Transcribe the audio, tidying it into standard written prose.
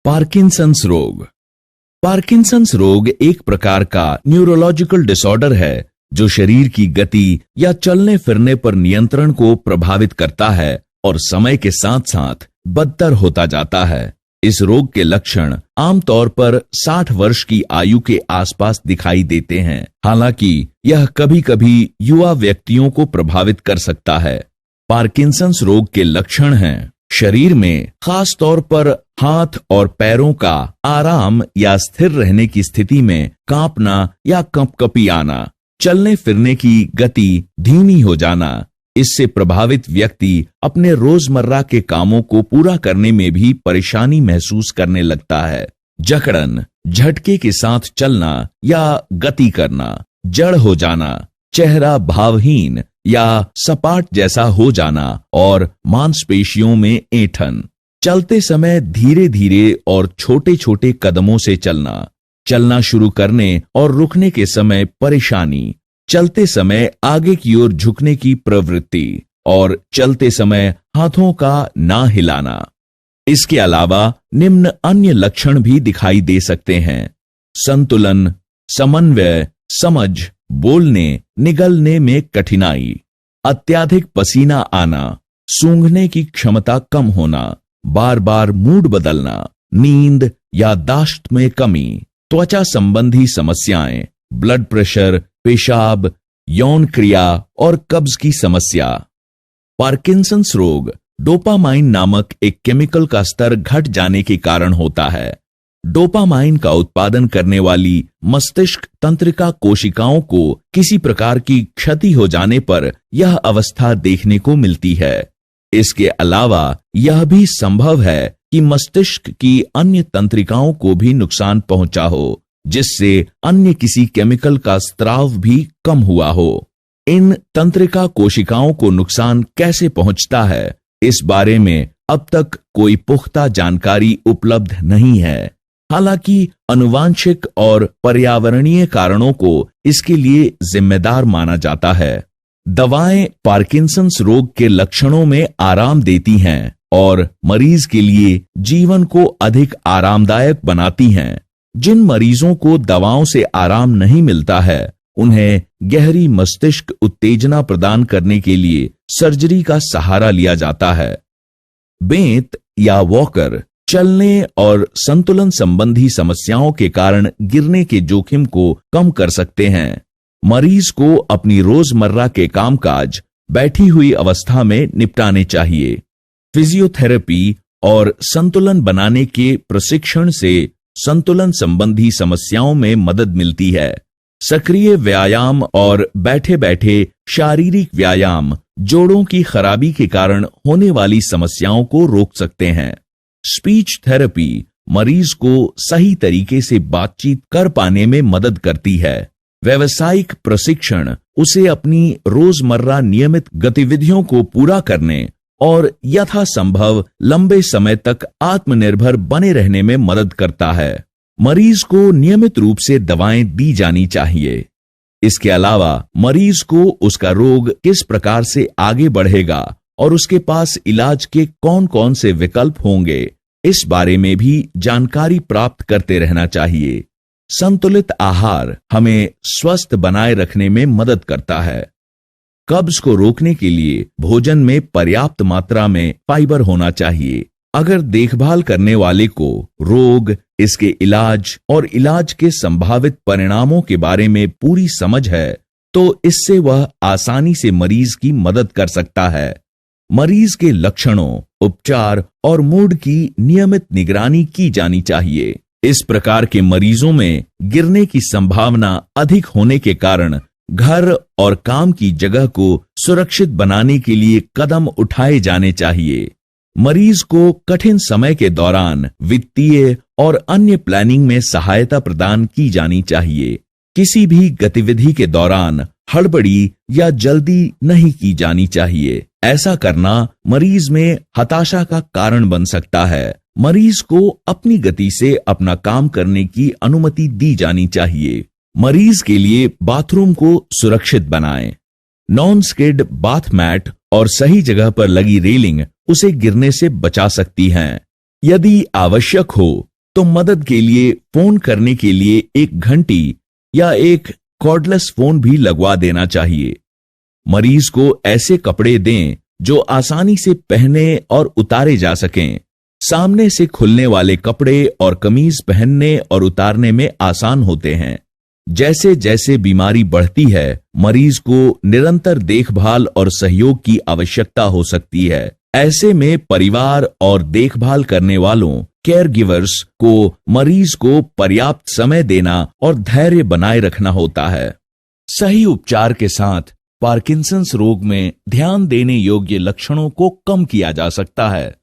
Parkinson's रोग। Parkinson's रोग एक प्रकार का न्यूरोलॉजिकल डिसऑर्डर है जो शरीर की गति या चलने फिरने पर नियंत्रण को प्रभावित करता है और समय के साथ साथ बदतर होता जाता है। इस रोग के लक्षण आमतौर पर 60 वर्ष की आयु के आसपास दिखाई देते हैं, हालांकि यह कभी-कभी युवा व्यक्तियों को प्रभावित कर सकता है। पार्किंसंस रोग के लक्षण हैं शरीर में खास तौर पर हाथ और पैरों का आराम या स्थिर रहने की स्थिति में कांपना या कंपकपी आना, चलने फिरने की गति धीमी हो जाना। इससे प्रभावित व्यक्ति अपने रोजमर्रा के कामों को पूरा करने में भी परेशानी महसूस करने लगता है। जकड़न, झटके के साथ चलना या गति करना, जड़ हो जाना, चेहरा भावहीन या सपाट जैसा हो जाना और मांसपेशियों में ऐंठन। चलते समय धीरे धीरे और छोटे छोटे कदमों से चलना, चलना शुरू करने और रुकने के समय परेशानी, चलते समय आगे की ओर झुकने की प्रवृत्ति और चलते समय हाथों का ना हिलाना। इसके अलावा निम्न अन्य लक्षण भी दिखाई दे सकते हैं: संतुलन, समन्वय, समझ, बोलने निगलने में कठिनाई, अत्यधिक पसीना आना, सूंघने की क्षमता कम होना, बार बार मूड बदलना, नींद, याददाश्त में कमी, त्वचा संबंधी समस्याएं, ब्लड प्रेशर, पेशाब, यौन क्रिया और कब्ज की समस्या। पार्किंसंस रोग डोपामाइन नामक एक केमिकल का स्तर घट जाने के कारण होता है। डोपामाइन का उत्पादन करने वाली मस्तिष्क तंत्रिका कोशिकाओं को किसी प्रकार की क्षति हो जाने पर यह अवस्था देखने को मिलती है। इसके अलावा यह भी संभव है कि मस्तिष्क की अन्य तंत्रिकाओं को भी नुकसान पहुंचा हो, जिससे अन्य किसी केमिकल का स्त्राव भी कम हुआ हो। इन तंत्रिका कोशिकाओं को नुकसान कैसे पहुंचता है, इस बारे में अब तक कोई पुख्ता जानकारी उपलब्ध नहीं है। हालांकि आनुवांशिक और पर्यावरणीय कारणों को इसके लिए जिम्मेदार माना जाता है। दवाएं पार्किंसंस रोग के लक्षणों में आराम देती हैं और मरीज के लिए जीवन को अधिक आरामदायक बनाती हैं। जिन मरीजों को दवाओं से आराम नहीं मिलता है, उन्हें गहरी मस्तिष्क उत्तेजना प्रदान करने के लिए सर्जरी का सहारा लिया जाता है। बेंत या वॉकर चलने और संतुलन संबंधी समस्याओं के कारण गिरने के जोखिम को कम कर सकते हैं। मरीज को अपनी रोजमर्रा के कामकाज बैठी हुई अवस्था में निपटाने चाहिए। फिजियोथेरेपी और संतुलन बनाने के प्रशिक्षण से संतुलन संबंधी समस्याओं में मदद मिलती है। सक्रिय व्यायाम और बैठे बैठे शारीरिक व्यायाम जोड़ों की खराबी के कारण होने वाली समस्याओं को रोक सकते हैं। स्पीच थेरेपी मरीज को सही तरीके से बातचीत कर पाने में मदद करती है। व्यावसायिक प्रशिक्षण उसे अपनी रोजमर्रा नियमित गतिविधियों को पूरा करने और यथासंभव लंबे समय तक आत्मनिर्भर बने रहने में मदद करता है। मरीज को नियमित रूप से दवाएं दी जानी चाहिए। इसके अलावा मरीज को उसका रोग किस प्रकार से आगे बढ़ेगा और उसके पास इलाज के कौन कौन से विकल्प होंगे, इस बारे में भी जानकारी प्राप्त करते रहना चाहिए। संतुलित आहार हमें स्वस्थ बनाए रखने में मदद करता है। कब्ज को रोकने के लिए भोजन में पर्याप्त मात्रा में फाइबर होना चाहिए। अगर देखभाल करने वाले को रोग, इसके इलाज और इलाज के संभावित परिणामों के बारे में पूरी समझ है, तो इससे वह आसानी से मरीज की मदद कर सकता है। मरीज के लक्षणों, उपचार और मूड की नियमित निगरानी की जानी चाहिए। इस प्रकार के मरीजों में गिरने की संभावना अधिक होने के कारण घर और काम की जगह को सुरक्षित बनाने के लिए कदम उठाए जाने चाहिए। मरीज को कठिन समय के दौरान वित्तीय और अन्य प्लानिंग में सहायता प्रदान की जानी चाहिए। किसी भी गतिविधि के दौरान हड़बड़ी या जल्दी नहीं की जानी चाहिए। ऐसा करना मरीज में हताशा का कारण बन सकता है। मरीज को अपनी गति से अपना काम करने की अनुमति दी जानी चाहिए। मरीज के लिए बाथरूम को सुरक्षित बनाएं। नॉन स्किड बाथ मैट और सही जगह पर लगी रेलिंग उसे गिरने से बचा सकती हैं। यदि आवश्यक हो तो मदद के लिए फोन करने के लिए एक घंटी या एक कॉर्डलेस फोन भी लगवा देना चाहिए। मरीज को ऐसे कपड़े दें जो आसानी से पहने और उतारे जा सकें। सामने से खुलने वाले कपड़े और कमीज पहनने और उतारने में आसान होते हैं। जैसे जैसे बीमारी बढ़ती है, मरीज को निरंतर देखभाल और सहयोग की आवश्यकता हो सकती है। ऐसे में परिवार और देखभाल करने वालों केयर गिवर्स को मरीज को पर्याप्त समय देना और धैर्य बनाए रखना होता है। सही उपचार के साथ पार्किंसंस रोग में ध्यान देने योग्य लक्षणों को कम किया जा सकता है।